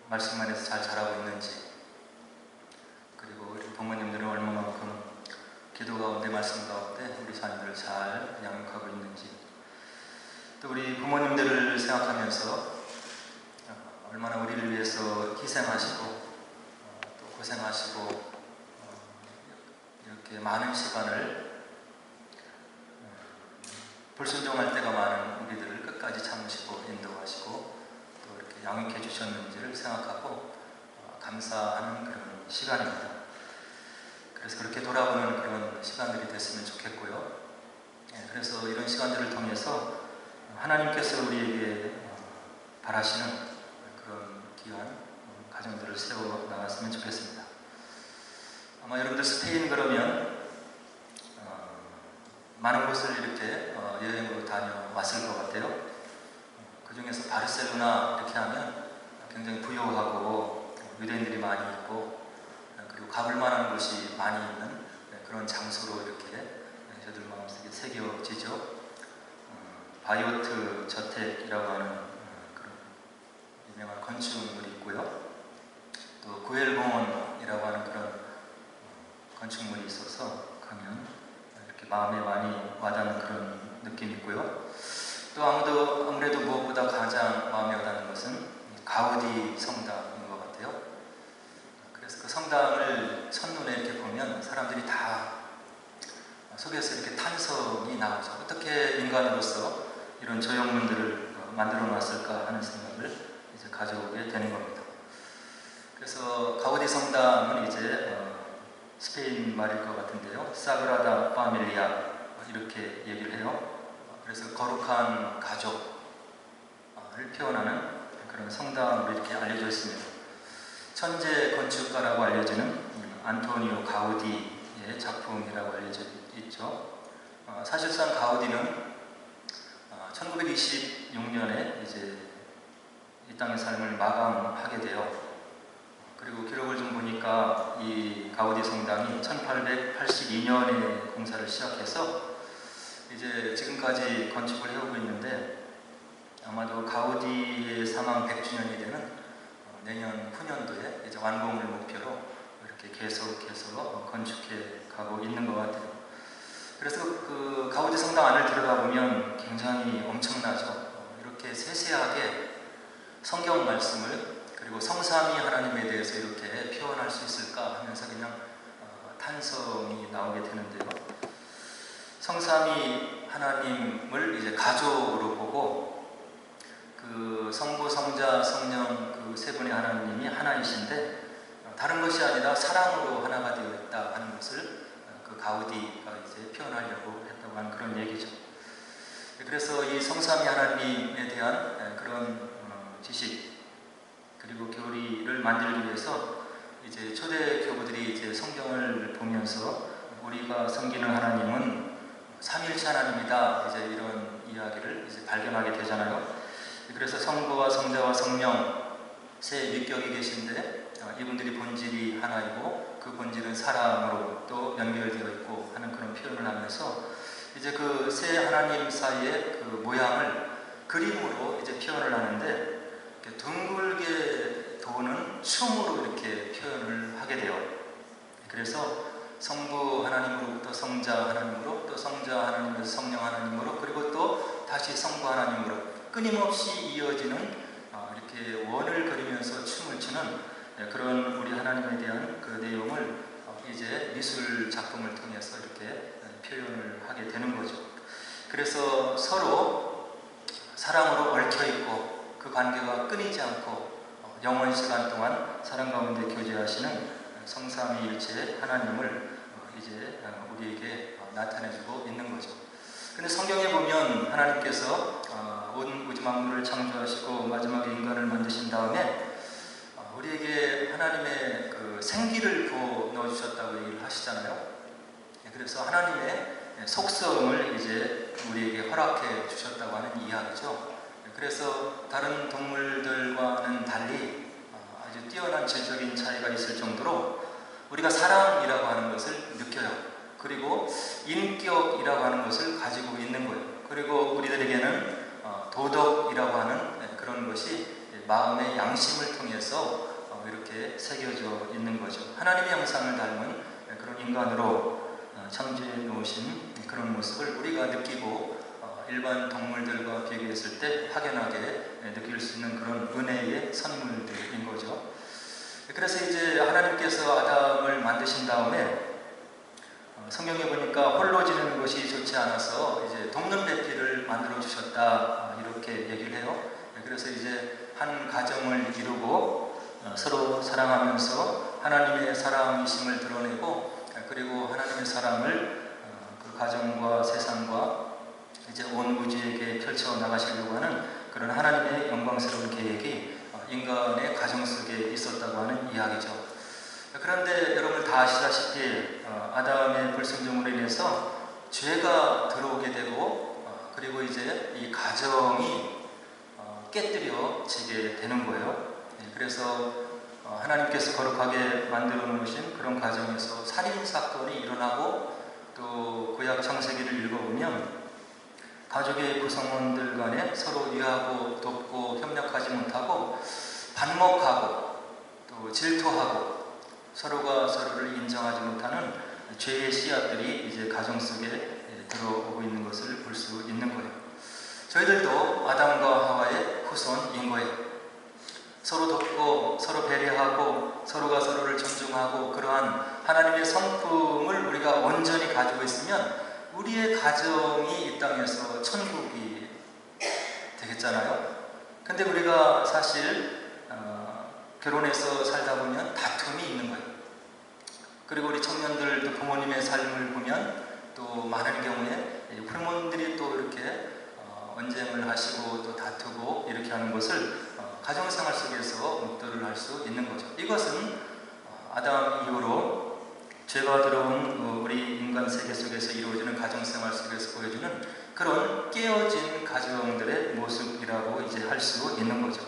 말씀 안에서 잘 자라고 있는지, 그리고 우리 부모님들은 얼마만큼 기도 가운데 말씀 가운데 우리 자녀들을 잘 양육하고 있는지, 또 우리 부모님들을 생각하면서 얼마나 우리를 위해서 희생하시고 또 고생하시고 이렇게 많은 시간을 불순종할 때가 많은 우리들을 끝까지 참으시고 인도하시고 또 이렇게 양육해 주셨는지를 생각하고 감사하는 그런 시간입니다. 그래서 그렇게 돌아보는 그런 시간들이 됐으면 좋겠고요. 그래서 이런 시간들을 통해서 하나님께서 우리에게 바라시는 그런 귀한 가정들을 세워 나갔으면 좋겠습니다. 아마 여러분들 스페인 그러면 많은 곳을 이렇게 여행으로 다녀왔을 것 같아요. 그 중에서 바르셀로나 이렇게 하면 굉장히 부유하고 유대인들이 많이 있고 그리고 가볼 만한 곳이 많이 있는 그런 장소로 이렇게 저들 마음속에 새겨지죠. 바이오트 저택이라고 하는 그런 유명한 건축물이 있고요. 또 구엘공원이라고 하는 그런 건축물이 있어서 가면 이렇게 마음에 많이 와닿는 그런 느낌이 있고요. 또 아무래도 무엇보다 가장 마음에 와닿는 것은 가우디 성당인 것 같아요. 그래서 그 성당을 첫눈에 이렇게 보면 사람들이 다 속에서 이렇게 탄성이 나오죠. 어떻게 인간으로서 이런 조형물들을 만들어 놨을까 하는 생각을 이제 가져오게 되는 겁니다. 그래서 가우디 성당은 이제 스페인 말일 것 같은데요. 사그라다 파밀리아 이렇게 얘기를 해요. 그래서 거룩한 가족을 표현하는 그런 성당으로 이렇게 알려져 있습니다. 천재 건축가라고 알려지는 안토니오 가우디의 작품이라고 알려져 있죠. 사실상 가우디는 1926년에 이제 이 땅의 삶을 마감하게 돼요. 그리고 기록을 좀 보니까 이 가우디 성당이 1882년에 공사를 시작해서 이제 지금까지 건축을 해오고 있는데 아마도 가우디의 사망 100주년이 되는 내년 후년도에 이제 완공을 목표로 이렇게 계속해서 건축해 가고 있는 것 같아요. 그래서 그 가우디 성당 안을 들어가 보면 굉장히 엄청나죠. 이렇게 세세하게 성경 말씀을 그리고 성삼위 하나님에 대해서 이렇게 표현할 수 있을까 하면서 그냥 탄성이 나오게 되는데요. 성삼위 하나님을 이제 가족으로 보고 그 성부, 성자, 성령 그 세 분의 하나님이 하나이신데 다른 것이 아니라 사랑으로 하나가 되어 있다 하는 것을 그 가우디가 이제 표현하려고 했다고 하는 그런 얘기죠. 그래서 이 성삼위 하나님에 대한 그런 지식 그리고 교리를 만들기 위해서 이제 초대 교부들이 이제 성경을 보면서 우리가 섬기는 하나님은 삼일체 하나님이다 이제 이런 이야기를 이제 발견하게 되잖아요. 그래서 성부와 성자와 성령 세 위격이 계신데 이분들이 본질이 하나이고 그 본질은 사랑으로 또 연결되어 있고 하는 그런 표현을 하면서 이제 그 세 하나님 사이의 그 모양을 그림으로 이제 표현을 하는데 이렇게 둥글게 도는 춤으로 이렇게 표현을 하게 돼요. 그래서 성부 하나님으로부터 성자 하나님으로 또 성자 하나님에서 성령 하나님으로 그리고 또 다시 성부 하나님으로 끊임없이 이어지는 이렇게 원을 그리면서 춤을 추는 그런 우리 하나님에 대한 그 내용을 이제 미술 작품을 통해서 이렇게 표현을 하게 되는 거죠. 그래서 서로 사랑으로 얽혀있고 그 관계가 끊이지 않고 영원 시간 동안 사랑 가운데 교제하시는 성삼위일체 하나님을 이제 우리에게 나타내주고 있는 거죠. 근데 성경에 보면 하나님께서 온 우주 만물을 창조하시고 마지막에 인간을 만드신 다음에 우리에게 하나님의 그 생기를 부어 넣어주셨다고 얘기를 하시잖아요. 그래서 하나님의 속성을 이제 우리에게 허락해 주셨다고 하는 이야기죠. 그래서 다른 동물들과는 달리 아주 뛰어난 질적인 차이가 있을 정도로 우리가 사랑이라고 하는 것을 느껴요. 그리고 인격이라고 하는 것을 가지고 있는 거예요. 그리고 우리들에게는 도덕이라고 하는 그런 것이 마음의 양심을 통해서 이렇게 새겨져 있는 거죠. 하나님의 형상을 닮은 그런 인간으로 창조해 놓으신 그런 모습을 우리가 느끼고 일반 동물들과 비교했을 때 확연하게 느낄 수 있는 그런 은혜의 선물들인 거죠. 그래서 이제 하나님께서 아담을 만드신 다음에 성경에 보니까 홀로 지내는 것이 좋지 않아서 이제 돕는 배필을 만들어 주셨다, 이렇게 얘기를 해요. 그래서 이제 한 가정을 이루고 서로 사랑하면서 하나님의 사랑이심을 드러내고, 그리고 하나님의 사랑을 그 가정과 세상과 이제 온 우주에게 펼쳐 나가시려고 하는 그런 하나님의 영광스러운 계획이 인간의 가정 속에 있었다고 하는 이야기죠. 그런데 여러분 다 아시다시피 아담의 불순종으로 인해서 죄가 들어오게 되고, 그리고 이제 이 가정이 깨뜨려지게 되는 거예요. 그래서 하나님께서 거룩하게 만들어 놓으신 그런 가정에서 살인사건이 일어나고, 또 구약 창세기를 읽어보면 가족의 구성원들 간에 서로 위하고 돕고 협력하지 못하고 반목하고 또 질투하고 서로가 서로를 인정하지 못하는 죄의 씨앗들이 이제 가정 속에 들어오고 있는 것을 볼 수 있는 거예요. 저희들도 아담과 하와의 후손인 거예요. 서로 돕고 서로 배려하고 서로가 서로를 존중하고 그러한 하나님의 성품을 우리가 온전히 가지고 있으면 우리의 가정이 이 땅에서 천국이 되겠잖아요. 근데 우리가 사실 결혼해서 살다 보면 다툼이 있는 거예요. 그리고 우리 청년들도 부모님의 삶을 보면 또 많은 경우에 부모님들이 또 이렇게 언쟁을 하시고 또 다투고 이렇게 하는 것을 가정생활 속에서 목도를 할 수 있는 거죠. 이것은 아담 이후로 죄가 들어온 우리 인간 세계 속에서 이루어지는 가정생활 속에서 보여주는 그런 깨어진 가정들의 모습이라고 이제 할 수 있는 거죠.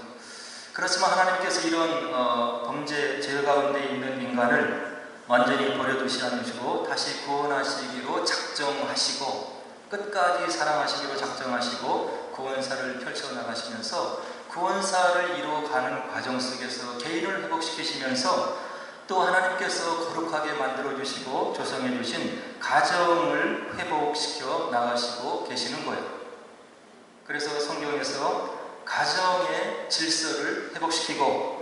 그렇지만 하나님께서 이런 범죄, 죄 가운데 있는 인간을 완전히 버려두지 않으시고 다시 구원하시기로 작정하시고 끝까지 사랑하시기로 작정하시고 구원사를 펼쳐나가시면서 구원사를 이루어가는 과정 속에서 개인을 회복시키시면서 또 하나님께서 거룩하게 만들어주시고 조성해주신 가정을 회복시켜 나가시고 계시는 거예요. 그래서 성경에서 가정의 질서를 회복시키고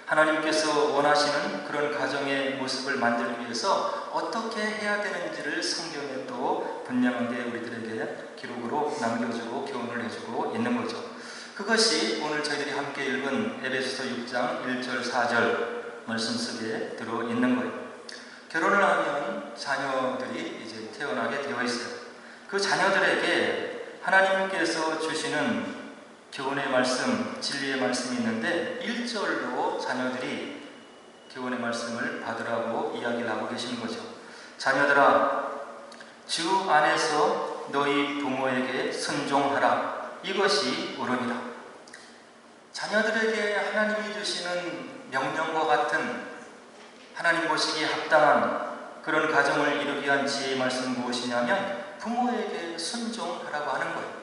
하나님께서 원하시는 그런 가정의 모습을 만들기 위해서 어떻게 해야 되는지를 성경에 또 분명하게 우리들에게 기록으로 남겨주고 교훈을 해주고 있는 거죠. 그것이 오늘 저희들이 함께 읽은 에베소서 6장 1절 4절 말씀 속에 들어있는 거예요. 결혼을 하면 자녀들이 이제 태어나게 되어 있어요. 그 자녀들에게 하나님께서 주시는 교훈의 말씀, 진리의 말씀이 있는데 1절로 자녀들이 교훈의 말씀을 받으라고 이야기를 하고 계시는 거죠. 자녀들아, 주 안에서 너희 부모에게 순종하라. 이것이 옳으니라. 자녀들에게 하나님이 주시는 명령과 같은 하나님 보시기에 합당한 그런 가정을 이루기 위한 지혜의 말씀은 무엇이냐면 부모에게 순종하라고 하는 거예요.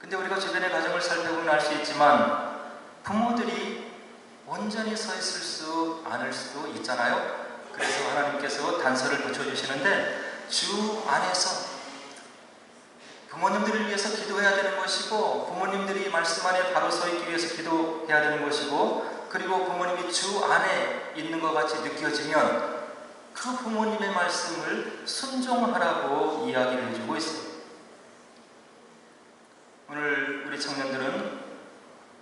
근데 우리가 주변의 가정을 살펴보면 알 수 있지만 부모들이 온전히 서 있을 수 않을 수도 있잖아요. 그래서 하나님께서 단서를 붙여주시는데 주 안에서 부모님들을 위해서 기도해야 되는 것이고 부모님들이 말씀 안에 바로 서 있기 위해서 기도해야 되는 것이고 그리고 부모님이 주 안에 있는 것 같이 느껴지면 그 부모님의 말씀을 순종하라고 이야기를 해주고 있습니다. 오늘 우리 청년들은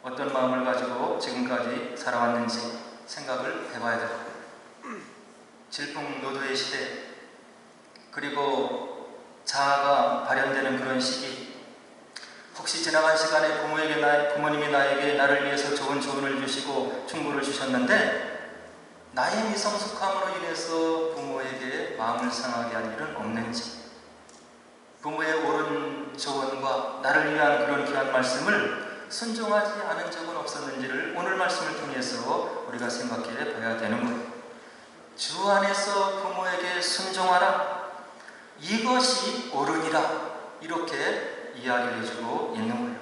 어떤 마음을 가지고 지금까지 살아왔는지 생각을 해봐야 돼요. 질풍노도의 시대, 그리고 자아가 발현되는 그런 시기, 혹시 지나간 시간에 부모님이 나에게 나를 위해서 좋은 조언을 주시고 충고를 주셨는데 나의 미성숙함으로 인해서 부모에게 마음을 상하게 한 일은 없는지, 부모의 옳은 조언과 나를 위한 그런 귀한 말씀을 순종하지 않은 적은 없었는지를 오늘 말씀을 통해서 우리가 생각해 봐야 되는 거예요. 주 안에서 부모에게 순종하라. 이것이 옳으니라. 이렇게 이야기를 해주고 있는 거예요.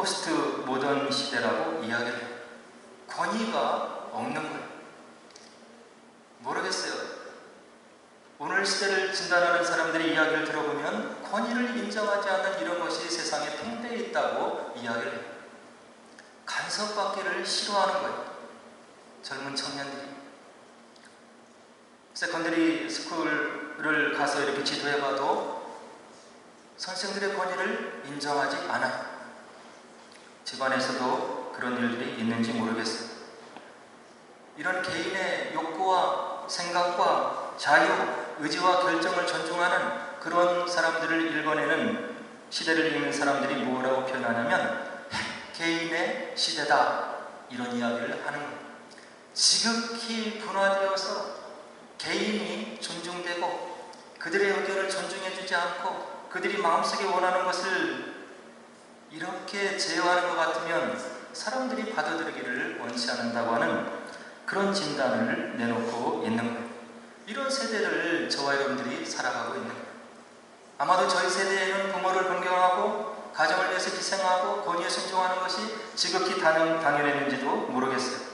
포스트 모던 시대라고 이야기를 해요. 권위가 없는 거예요. 모르겠어요. 오늘 시대를 진단하는 사람들의 이야기를 들어보면 권위를 인정하지 않는 이런 것이 세상에 팽배해 있다고 이야기를 해요. 간섭받기를 싫어하는 거예요. 젊은 청년들이. 세컨더리 스쿨을 가서 이렇게 지도해봐도 선생들의 권위를 인정하지 않아요. 집안에서도 그런 일들이 있는지 모르겠어요. 이런 개인의 욕구와 생각과 자유, 의지와 결정을 존중하는 그런 사람들을 일궈내는 시대를 읽는 사람들이 뭐라고 표현하냐면 개인의 시대다, 이런 이야기를 하는 거예요. 지극히 분화되어서 개인이 존중되고 그들의 의견을 존중해주지 않고 그들이 마음속에 원하는 것을 이렇게 제어하는 것 같으면 사람들이 받아들이기를 원치 않는다고 하는 그런 진단을 내놓고 있는 거예요. 이런 세대를 저와 여러분들이 살아가고 있는 거예요. 아마도 저희 세대에는 부모를 존경하고 가정을 위해서 희생하고 권위에 순종하는 것이 지극히 당연했는지도 모르겠어요.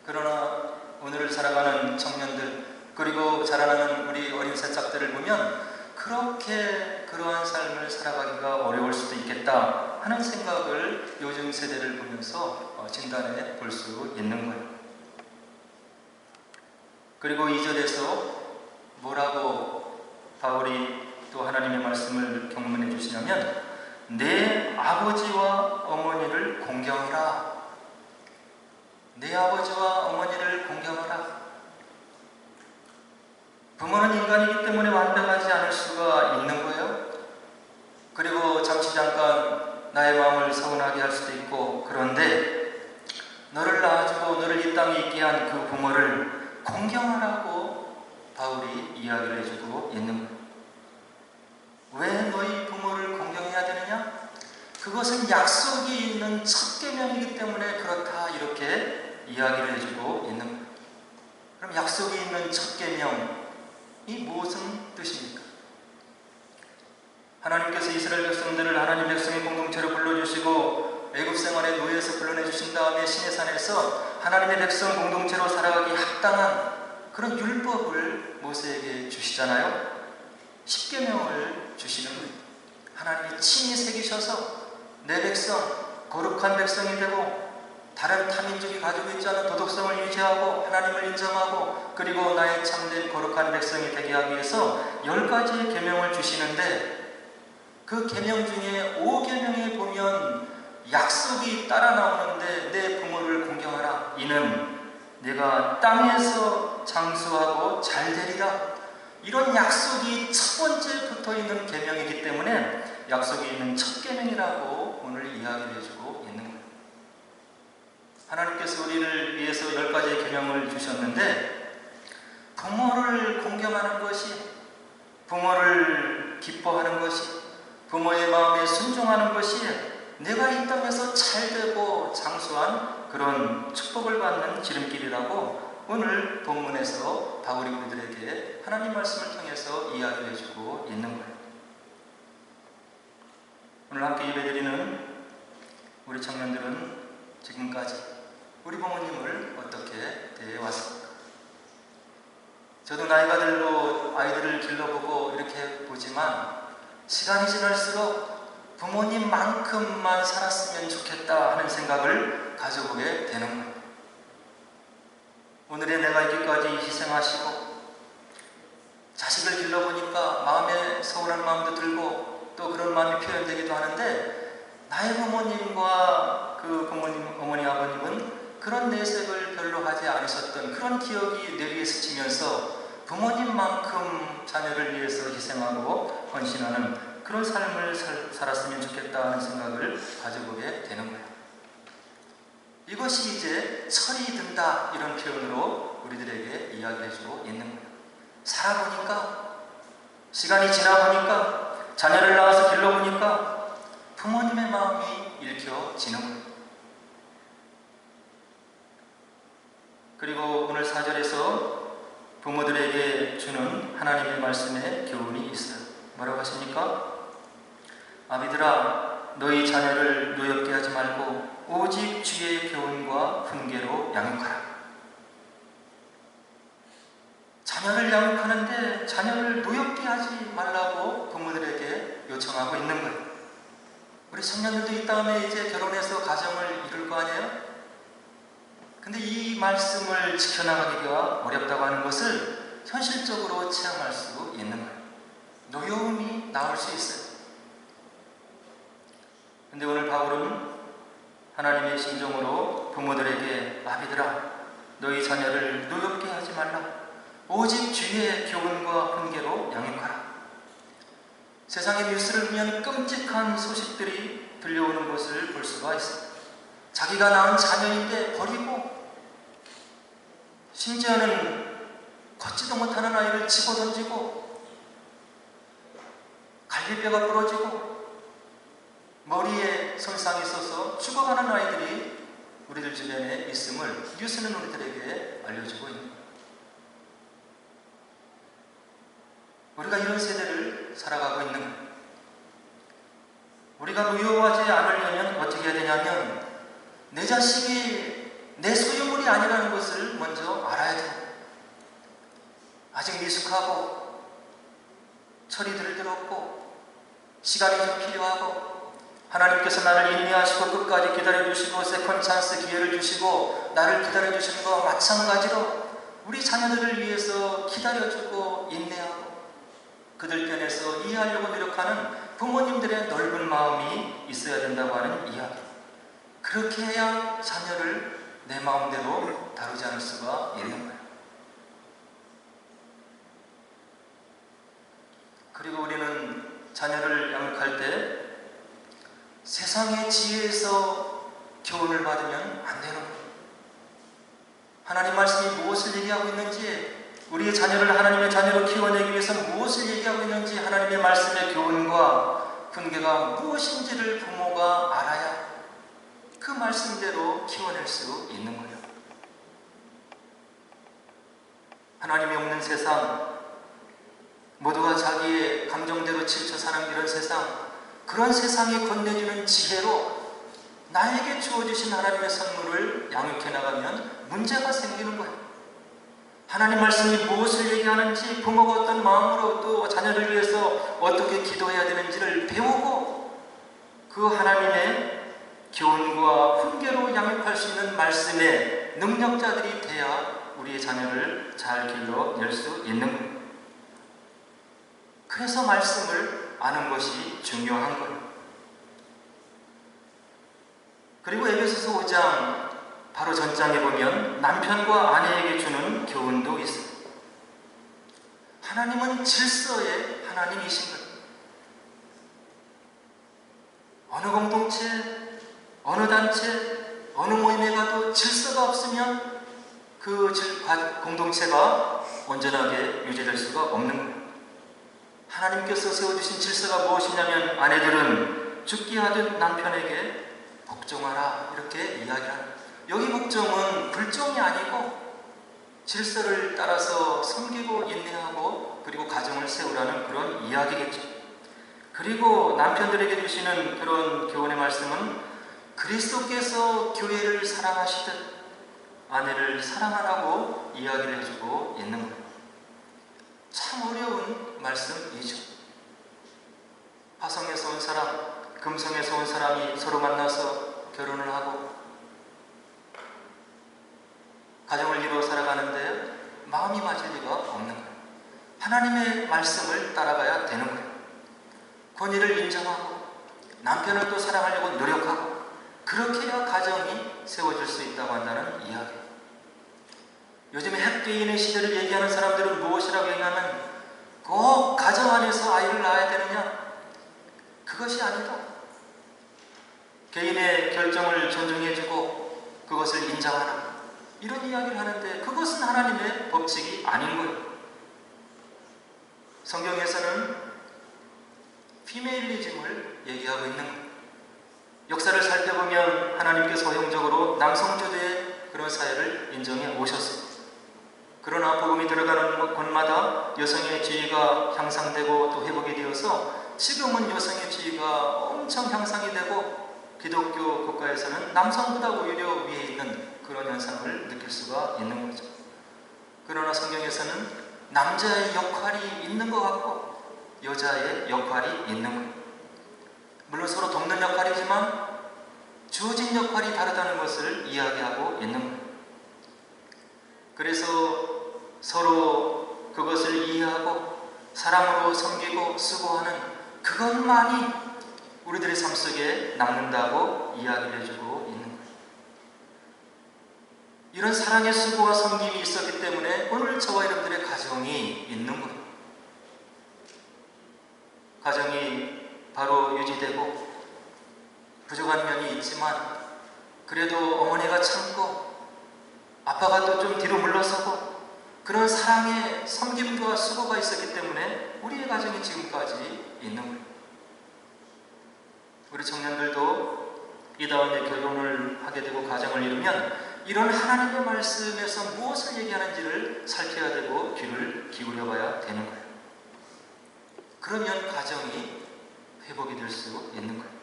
그러나 오늘을 살아가는 청년들, 그리고 자라나는 우리 어린 새싹들을 보면 그렇게 그러한 삶을 살아가기가 어려울 수도 있겠다 하는 생각을 요즘 세대를 보면서 진단해 볼 수 있는 거예요. 그리고 2절에서 뭐라고 바울이 또 하나님의 말씀을 경문해 주시냐면 내 아버지와 어머니를 공경하라. 내 아버지와 어머니를 공경하라. 부모는 인간이기 때문에 완벽하지 않을 수가 있는 거예요. 그리고 잠시 잠깐 나의 마음을 서운하게 할 수도 있고, 그런데 너를 낳아주고 너를 이 땅에 있게 한 그 부모를 공경하라고 바울이 이야기를 해주고 있는 거예요. 왜 너희 부모를 공경해야 되느냐? 그것은 약속이 있는 첫 계명이기 때문에 그렇다, 이렇게 이야기를 해주고 있는 거예요. 그럼 약속이 있는 첫 계명이 무슨 뜻입니까? 하나님께서 이스라엘 백성들을 하나님 백성의 공동체로 불러주시고 애굽 생활의 노예에서 불러내주신 다음에 시내산에서 하나님의 백성 공동체로 살아가기 합당한 그런 율법을 모세에게 주시잖아요. 십계명을 주시는 거예요. 하나님이 친히 새기셔서 내 백성, 거룩한 백성이 되고 다른 타민족이 가지고 있지 않은 도덕성을 유지하고 하나님을 인정하고 그리고 나의 참된 거룩한 백성이 되게 하기 위해서 10가지의 계명을 주시는데, 그 계명 중에 5계명에 보면 약속이 따라 나오는데 내 부모를 공경하라. 이는 내가 땅에서 장수하고 잘 되리라. 이런 약속이 첫 번째 붙어있는 계명이기 때문에 약속이 있는 첫 계명이라고 오늘 이야기를 해주고 있는 거예요. 하나님께서 우리를 위해서 10가지의 계명을 주셨는데 부모를 공경하는 것이, 부모를 기뻐하는 것이, 부모의 마음에 순종하는 것이 내가 이 땅에서 잘되고 장수한 그런 축복을 받는 지름길이라고 오늘 본문에서 바울이 우리들에게 하나님 말씀을 통해서 이야기를 해주고 있는 거예요. 오늘 함께 예배드리는 우리 청년들은 지금까지 우리 부모님을 어떻게 대해왔습니까? 저도 나이가 들고 아이들을 길러보고 이렇게 보지만 시간이 지날수록 부모님만큼만 살았으면 좋겠다 하는 생각을 가져보게 되는 거예요. 오늘의 내가 있기까지 희생하시고 자식을 길러보니까 마음에 서운한 마음도 들고 또 그런 마음이 표현되기도 하는데, 나의 부모님과 그 부모님, 어머니, 아버님은 그런 내색을 별로 하지 않으셨던 그런 기억이 뇌리에 스치면서 부모님만큼 자녀를 위해서 희생하고 헌신하는 그런 삶을 살았으면 좋겠다 하는 생각을 가져보게 되는 거예요. 이것이 이제 철이 든다, 이런 표현으로 우리들에게 이야기해주고 있는 거예요. 살아보니까, 시간이 지나보니까, 자녀를 낳아서 길러보니까 부모님의 마음이 읽혀지는 거예요. 그리고 오늘 4절에서 부모들에게 주는 하나님의 말씀의 교훈이 있어요. 뭐라고 하십니까? 아비들아, 너희 자녀를 노엽게 하지 말고 오직 주의 교훈과 훈계로 양육하라. 자녀를 양육하는데 자녀를 노엽게 하지 말라고 부모들에게 요청하고 있는 거예요. 우리 청년들도 이 다음에 이제 결혼해서 가정을 이룰 거 아니에요? 근데 이 말씀을 지켜나가기가 어렵다고 하는 것을 현실적으로 체험할 수 있는 거예요. 노여움이 나올 수 있어요. 근데 오늘 바울은 하나님의 심정으로 부모들에게 아비들아, 너희 자녀를 노엽게 하지 말라. 오직 주의 교훈과 훈계로 양육하라. 세상의 뉴스를 보면 끔찍한 소식들이 들려오는 것을 볼 수가 있습니다. 자기가 낳은 자녀인데 버리고, 심지어는 걷지도 못하는 아이를 집어던지고, 갈비뼈가 부러지고 머리에 손상이 있어서 죽어가는 아이들이 우리들 주변에 있음을 뉴스는 우리들에게 알려주고 있는 거예요. 우리가 이런 세대를 살아가고 있는 거예요. 우리가 노여워하지 않으려면 어떻게 해야 되냐면 내 자식이 내 소유물이 아니라는 것을 먼저 알아야 돼요. 아직 미숙하고 철이 덜 들었고 시간이 좀 필요하고 하나님께서 나를 인내하시고 끝까지 기다려주시고 세컨 찬스 기회를 주시고 나를 기다려주시는 것과 마찬가지로 우리 자녀들을 위해서 기다려주고 인내하고 그들 편에서 이해하려고 노력하는 부모님들의 넓은 마음이 있어야 된다고 하는 이야기. 그렇게 해야 자녀를 내 마음대로 다루지 않을 수가 있는 거예요. 그리고 우리는 자녀를 양육할 때 세상의 지혜에서 교훈을 받으면 안 되는 거예요. 하나님 말씀이 무엇을 얘기하고 있는지, 우리의 자녀를 하나님의 자녀로 키워내기 위해서 무엇을 얘기하고 있는지, 하나님의 말씀의 교훈과 훈계가 무엇인지를 부모가 알아야 그 말씀대로 키워낼 수 있는 거예요. 하나님이 없는 세상, 모두가 자기의 감정대로 치우쳐 사는 이런 세상, 그런 세상에 건네주는 지혜로 나에게 주어주신 하나님의 선물을 양육해 나가면 문제가 생기는 거예요. 하나님 말씀이 무엇을 얘기하는지, 부모가 어떤 마음으로 또 자녀를 위해서 어떻게 기도해야 되는지를 배우고 그 하나님의 교훈과 훈계로 양육할 수 있는 말씀의 능력자들이 돼야 우리의 자녀를 잘 길러낼 수 있는 거예요. 그래서 말씀을 아는 것이 중요한 거예요. 그리고 에베소서 5장 바로 전장에 보면 남편과 아내에게 주는 교훈도 있어요. 하나님은 질서의 하나님이신 거예요. 어느 공동체, 어느 단체, 어느 모임에 가도 질서가 없으면 그 공동체가 온전하게 유지될 수가 없는 거예요. 하나님께서 세워주신 질서가 무엇이냐면 아내들은 죽게 하듯 남편에게 복종하라, 이렇게 이야기하는 거예요. 여기 복종은 불종이 아니고 질서를 따라서 섬기고 인내하고 그리고 가정을 세우라는 그런 이야기겠죠. 그리고 남편들에게 주시는 그런 교훈의 말씀은 그리스도께서 교회를 사랑하시듯 아내를 사랑하라고 이야기를 해주고 있는 거예요. 참 어려운 말씀이죠. 화성에서 온 사람, 금성에서 온 사람이 서로 만나서 결혼을 하고 가정을 이루어 살아가는데 마음이 맞을 리가 없는 거예요. 하나님의 말씀을 따라가야 되는 거예요. 권위를 인정하고 남편을 또 사랑하려고 노력하고 그렇게 해야 가정이 세워질 수 있다고 한다는 이야기예요. 요즘에 핵개인의 시대를 얘기하는 사람들은 무엇이라고 얘기하면 꼭 가정 안에서 아이를 낳아야 되느냐? 그것이 아니다. 개인의 결정을 존중해주고 그것을 인정하라, 이런 이야기를 하는데 그것은 하나님의 법칙이 아닌 거예요. 성경에서는 피메일리즘을 얘기하고 있는 거예요. 역사를 살펴보면 하나님께서 허용적으로 남성주도의 그런 사회를 인정해 오셨습니다. 그러나 복음이 들어가는 곳마다 여성의 지위가 향상되고 또 회복이 되어서 지금은 여성의 지위가 엄청 향상이 되고 기독교 국가에서는 남성보다 오히려 위에 있는 그런 현상을 느낄 수가 있는 거죠. 그러나 성경에서는 남자의 역할이 있는 것 같고 여자의 역할이 있는 거예요. 물론 서로 돕는 역할이지만 주어진 역할이 다르다는 것을 이야기하고 있는 거예요. 그래서 서로 그것을 이해하고 사랑으로 섬기고 수고하는 그것만이 우리들의 삶 속에 남는다고 이야기를 해주고 있는 거예요. 이런 사랑의 수고와 섬김이 있었기 때문에 오늘 저와 여러분들의 가정이 있는 거예요. 가정이 바로 유지되고 부족한 면이 있지만 그래도 어머니가 참고 아빠가 또 좀 뒤로 물러서고 그런 사랑의 섬김과 수고가 있었기 때문에 우리의 가정이 지금까지 있는 거예요. 우리 청년들도 이다음에 결혼을 하게 되고 가정을 이루면 이런 하나님의 말씀에서 무엇을 얘기하는지를 살펴야 되고 귀를 기울여 봐야 되는 거예요. 그러면 가정이 회복이 될 수 있는 거예요.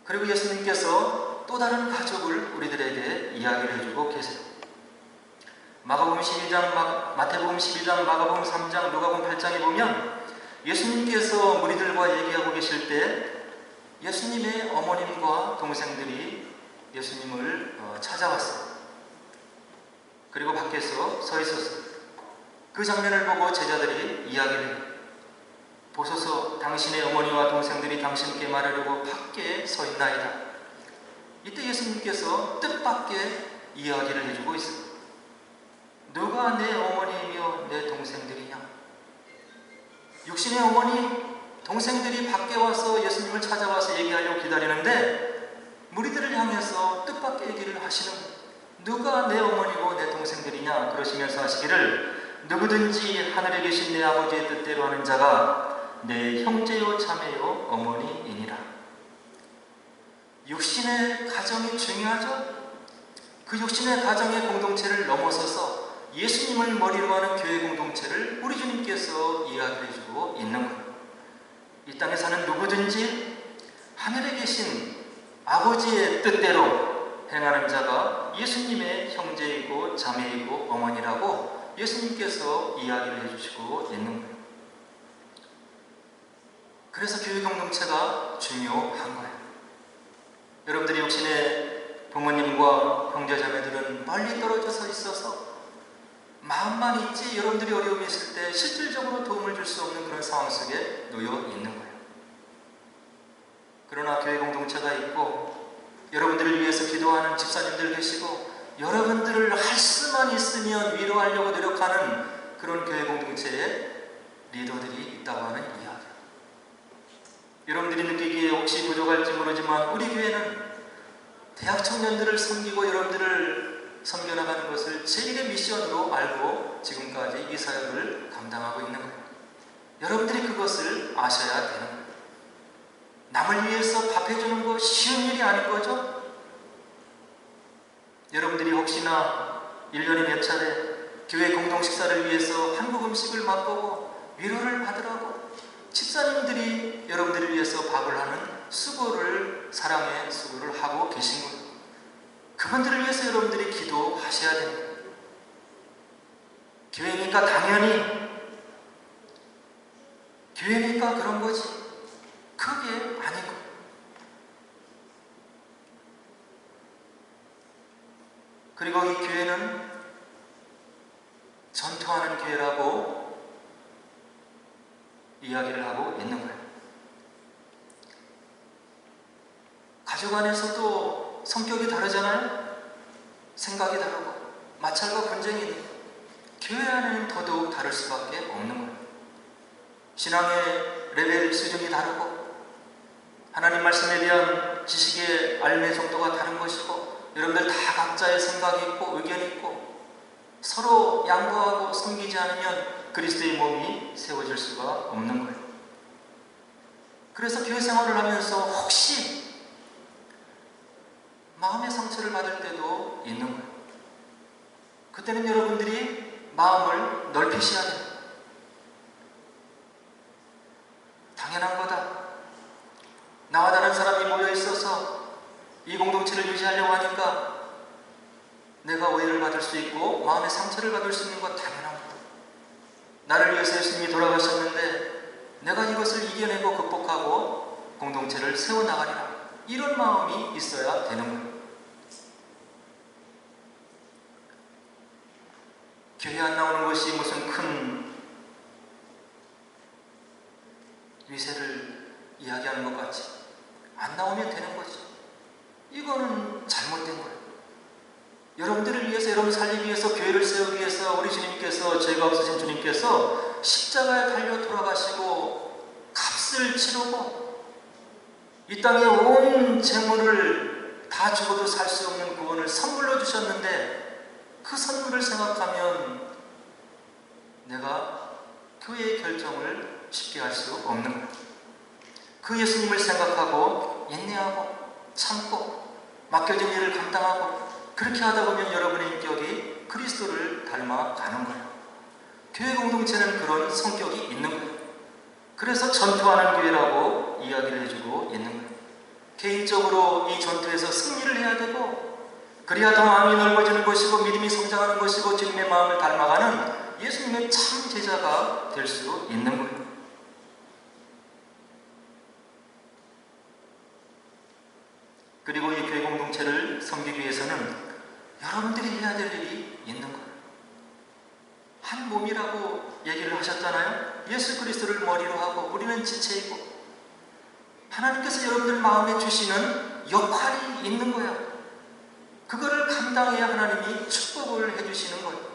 그리고 예수님께서 또 다른 가족을 우리들에게 이야기를 해주고 계세요. 마가복음 12장, 마태복음 12장, 마가복음 3장, 누가복음 8장에 보면 예수님께서 무리들과 얘기하고 계실 때 예수님의 어머님과 동생들이 예수님을 찾아왔어요. 그리고 밖에서 서 있었어요. 그 장면을 보고 제자들이 이야기를 해요. 보소서 당신의 어머니와 동생들이 당신께 말하려고 밖에 서 있나이다. 이때 예수님께서 뜻밖의 이야기를 해주고 있어요. 누가 내 어머니이며 내 동생들이냐? 육신의 어머니, 동생들이 밖에 와서 예수님을 찾아와서 얘기하려고 기다리는데 무리들을 향해서 뜻밖의 얘기를 하시는 거예요. 누가 내 어머니고 내 동생들이냐? 그러시면서 하시기를 누구든지 하늘에 계신 내 아버지의 뜻대로 하는 자가 내 형제요 자매요 어머니이니라. 육신의 가정이 중요하죠. 그 육신의 가정의 공동체를 넘어서서 예수님을 머리로 하는 교회 공동체를 우리 주님께서 이야기해 주고 있는 거예요. 이 땅에 사는 누구든지 하늘에 계신 아버지의 뜻대로 행하는 자가 예수님의 형제이고 자매이고 어머니라고 예수님께서 이야기를 해주시고 있는 거예요. 그래서 교회 공동체가 중요한 거예요. 여러분들이 육신의 부모님과 형제자매들은 멀리 떨어져서 있어서 마음만 있지 여러분들이 어려움이 있을 때 실질적으로 도움을 줄 수 없는 그런 상황 속에 놓여 있는 거예요. 그러나 교회 공동체가 있고 여러분들을 위해서 기도하는 집사님들 계시고 여러분들을 할 수만 있으면 위로하려고 노력하는 그런 교회 공동체에 리더들이 있다고 하는 이야기예요. 여러분들이 느끼기에 혹시 부족할지 모르지만 우리 교회는 대학 청년들을 섬기고 여러분들을 섬겨나가는 것을 제1의 미션으로 알고 지금까지 이 사역을 감당하고 있는 거예요. 여러분들이 그것을 아셔야 되는 거예요. 남을 위해서 밥 해주는 거 쉬운 일이 아닌 거죠? 여러분들이 혹시나 1년에 몇 차례 교회 공동 식사를 위해서 한국 음식을 맛보고 위로를 받으라고 집사님들이 여러분들을 위해서 밥을 하는 수고를, 사랑의 수고를 하고 계신 거예요. 그분들을 위해서 여러분들이 기도하셔야 됩니다. 교회니까 당연히 교회니까 그런 거지 그게 아닌 거예요. 그리고 이 교회는 전투하는 교회라고 이야기를 하고 있는 거예요. 가족 안에서도 성격이 다르잖아요. 생각이 다르고 마찰과 분쟁이 있는 거예요. 교회 안에는 더더욱 다를 수밖에 없는 거예요. 신앙의 레벨 수준이 다르고 하나님 말씀에 대한 지식의 알매 정도가 다른 것이고 여러분들 다 각자의 생각이 있고 의견이 있고 서로 양보하고 섬기지 않으면 그리스도의 몸이 세워질 수가 없는 거예요. 그래서 교회 생활을 하면서 혹시 마음의 상처를 받을 때도 있는 거예요. 그때는 여러분들이 마음을 넓히셔야 돼요. 당연한 거다. 나와 다른 사람이 모여 있어서 이 공동체를 유지하려고 하니까 내가 오해를 받을 수 있고 마음의 상처를 받을 수 있는 것 당연한 거다. 나를 위해서 예수님이 돌아가셨는데 내가 이것을 이겨내고 극복하고 공동체를 세워나가리라. 이런 마음이 있어야 되는 거예요. 교회 안 나오는 것이 무슨 큰 위세를 이야기하는 것 같이 안 나오면 되는 거지. 이거는 잘못된 거예요. 여러분들을 위해서, 여러분 살리기 위해서, 교회를 세우기 위해서 우리 주님께서, 죄가 없으신 주님께서 십자가에 달려 돌아가시고 값을 치르고 이 땅에 온 재물을 다 주고도 살 수 없는 구원을 선물로 주셨는데 그 선물을 생각하면 내가 교회의 결정을 쉽게 할 수 없는 거예요. 그 예수님을 생각하고 인내하고 참고 맡겨진 일을 감당하고 그렇게 하다 보면 여러분의 인격이 그리스도를 닮아가는 거예요. 교회 공동체는 그런 성격이 있는 거예요. 그래서 전투하는 교회라고 이야기를 해주고 있는 거예요. 개인적으로 이 전투에서 승리를 해야 되고 그래야 더 마음이 넓어지는 것이고 믿음이 성장하는 것이고 주님의 마음을 닮아가는 예수님의 참 제자가 될 수 있는 거예요. 그리고 이 교회 공동체를 섬기기 위해서는 여러분들이 해야 될 일이 있는 거예요. 한 몸이라고 얘기를 하셨잖아요. 예수 그리스도를 머리로 하고 우리는 지체이고 하나님께서 여러분들 마음에 주시는 역할이 있는 거예요. 그거를 감당해야 하나님이 축복을 해주시는 거예요.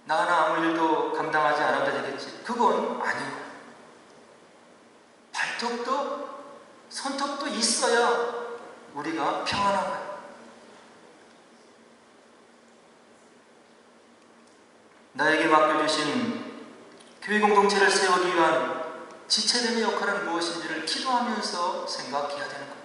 나 하나 아무 일도 감당하지 않아도 되겠지. 그건 아닌 거예요. 발톱도 손톱도 있어야 우리가 평안한 거예요. 나에게 맡겨주신 교회 공동체를 세우기 위한 지체됨의 역할은 무엇인지를 기도하면서 생각해야 되는 거예요.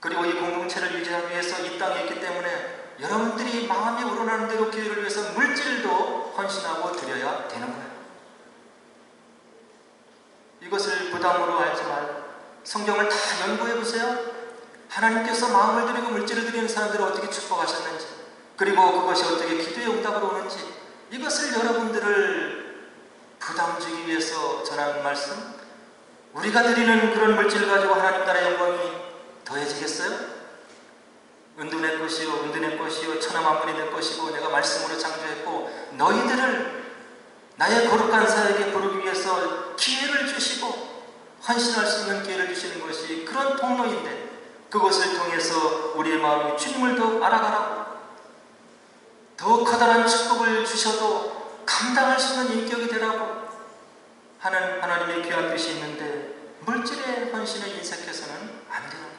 그리고 이 공동체를 유지하기 위해서 이 땅에 있기 때문에 여러분들이 마음이 우러나는 대로 교회를 위해서 물질도 헌신하고 드려야 되는 거예요. 이것을 부담으로 알지 말고 성경을 다 연구해 보세요. 하나님께서 마음을 드리고 물질을 드리는 사람들을 어떻게 축복하셨는지, 그리고 그것이 어떻게 기도의 응답으로 오는지, 이것을 여러분들을 부담 주기 위해서 전하는 말씀. 우리가 드리는 그런 물질을 가지고 하나님 나라의 영광이 더해지겠어요? 은도 내 것이요, 은도 내 것이요, 천하만물이 내 것이고 내가 말씀으로 창조했고 너희들을 나의 거룩한 사역에 부르기 위해서 기회를 주시고 헌신할 수 있는 기회를 주시는 것이 그런 통로인데, 그것을 통해서 우리의 마음이 주님을 더욱 알아가라고, 더욱 커다란 축복을 주셔도 감당할 수 있는 인격이 되라고 하는 하나님의 귀한 뜻이 있는데, 물질의 헌신에 인색해서는 안 되는 거예요.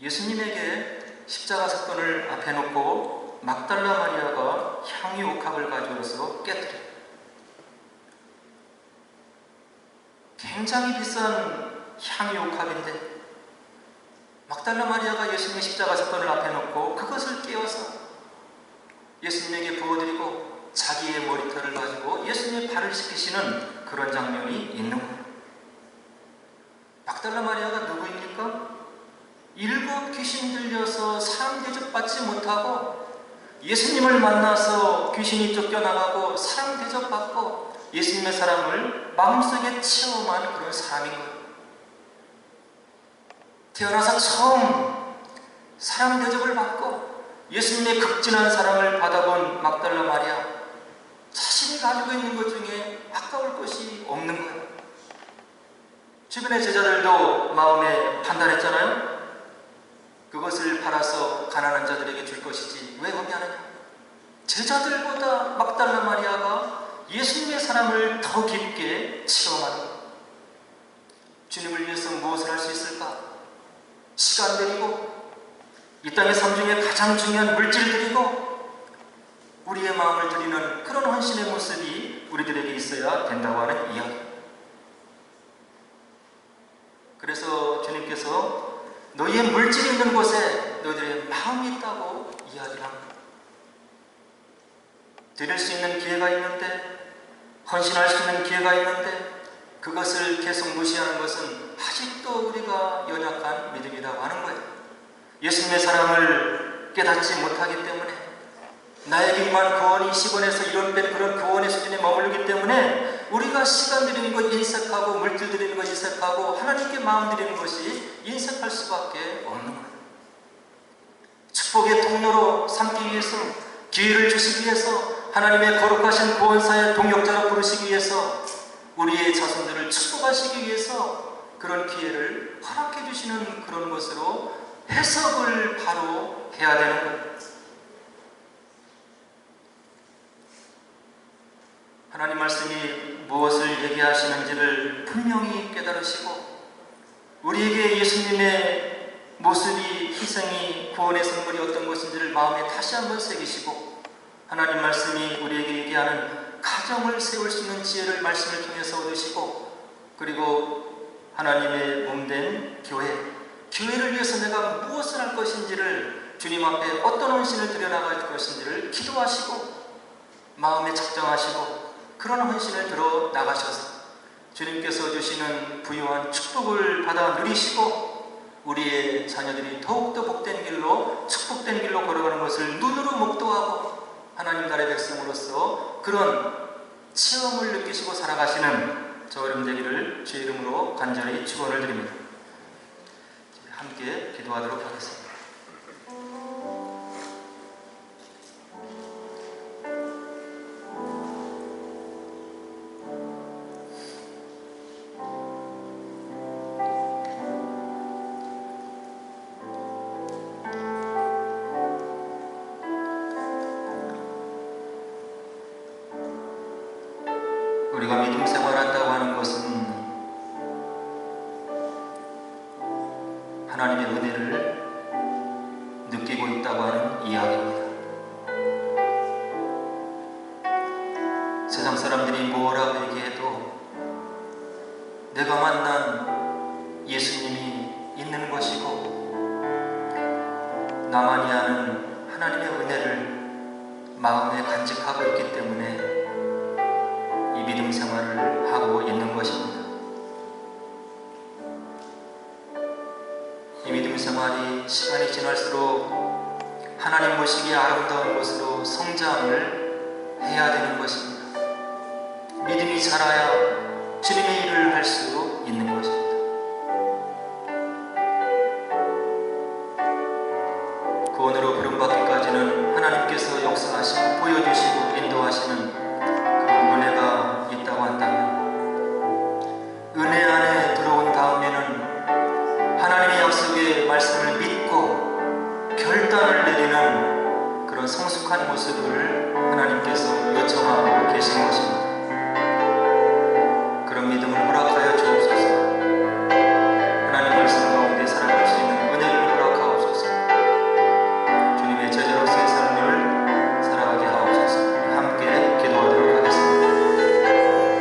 예수님에게 십자가 사건을 앞에 놓고 막달라 마리아가 향유 옥합을 가져와서 깨뜨려요. 굉장히 비싼 향유 옥합인데 막달라 마리아가 예수님의 십자가 사건을 앞에 놓고 그것을 깨워서 예수님에게 부어드리고 자기의 머리털을 가지고 예수님의 발을 씻기시는 그런 장면이 있는 거예요. 막달라 마리아가 누구입니까? 7 귀신 들려서 사람 대접받지 못하고 예수님을 만나서 귀신이 쫓겨나가고 사람 대접받고 예수님의 사랑을 마음속에 체험한 그런 사람인 거예요. 태어나서 처음 사랑 대접을 받고 예수님의 극진한 사랑을 받아본 막달라 마리아, 자신이 가지고 있는 것 중에 아까울 것이 없는 거예요. 주변의 제자들도 마음에 판단했잖아요. 그것을 팔아서 가난한 자들에게 줄 것이지 왜 의미하느냐. 제자들보다 막달라 마리아가 예수님의 사랑을 더 깊게 체험하는 거예요. 주님을 위해서 무엇을 할 수 있을까? 시간 드리고 이 땅의 삶 중에 가장 중요한 물질 드리고 우리의 마음을 드리는 그런 헌신의 모습이 우리들에게 있어야 된다고 하는 이야기. 그래서 주님께서 너희의 물질이 있는 곳에 너희들의 마음이 있다고 이야기를 합니다. 드릴 수 있는 기회가 있는데, 헌신할 수 있는 기회가 있는데 그것을 계속 무시하는 것은 아직도 우리가 연약한 믿음이라고 하는 거예요. 예수님의 사랑을 깨닫지 못하기 때문에, 나에게 임한 구원이 10원에서 1원 뺀 그런 구원의 수준에 머무르기 때문에 우리가 시간 드리는 것 인색하고 물질 드리는 것 인색하고 하나님께 마음 드리는 것이 인색할 수밖에 없는 거예요. 축복의 통로로 삼기 위해서, 기회를 주시기 위해서, 하나님의 거룩하신 구원사의 동역자로 부르시기 위해서, 우리의 자손들을 축복하시기 위해서 그런 기회를 허락해 주시는 그런 것으로 해석을 바로 해야 되는 거예요. 하나님 말씀이 무엇을 얘기하시는지를 분명히 깨달으시고, 우리에게 예수님의 모습이, 희생이, 구원의 선물이 어떤 것인지를 마음에 다시 한번 새기시고, 하나님 말씀이 우리에게 얘기하는 가정을 세울 수 있는 지혜를 말씀을 통해서 얻으시고, 그리고 하나님의 몸된 교회를 위해서 내가 무엇을 할 것인지를, 주님 앞에 어떤 헌신을 드려나갈 것인지를 기도하시고 마음에 작정하시고 그런 헌신을 들어 나가셔서 주님께서 주시는 부유한 축복을 받아 누리시고, 우리의 자녀들이 더욱더 복된 길로, 축복된 길로 걸어가는 것을 눈으로 목도하고 하나님 나라의 백성으로서 그런 체험을 느끼시고 살아가시는 저 여러분 되기를 주의 이름으로 간절히 축원을 드립니다. 함께 기도하도록 하겠습니다. 우리가 믿음 생활한다고 하는 것은 하나님의 은혜를 느끼고 있다고 하는 이야기입니다. 세상 사람들이 뭐라고 얘기해도 내가 만난 예수님이 있는 것이고, 나만이 아는 하나님의 은혜를 마음에 간직하고 있기 때문에 이 믿음 생활을 하고 있는 것입니다. 이 믿음 생활이 시간이 지날수록 하나님 모시기에 아름다운 것으로 성장을 해야 되는 것입니다. 믿음이 자라야 주님의 일을 할 수 있는 것입니다. 구원으로 부름받기까지는 하나님께서 역사하시고 보여주시고 인도하시는 그런 은혜가 있다고 한다면, 은혜 안에 들어온 다음에는 하나님의 약속의 말씀을 믿고 결단을 내리는 그런 성숙한 모습을 하나님께서 요청하고 계신 것입니다.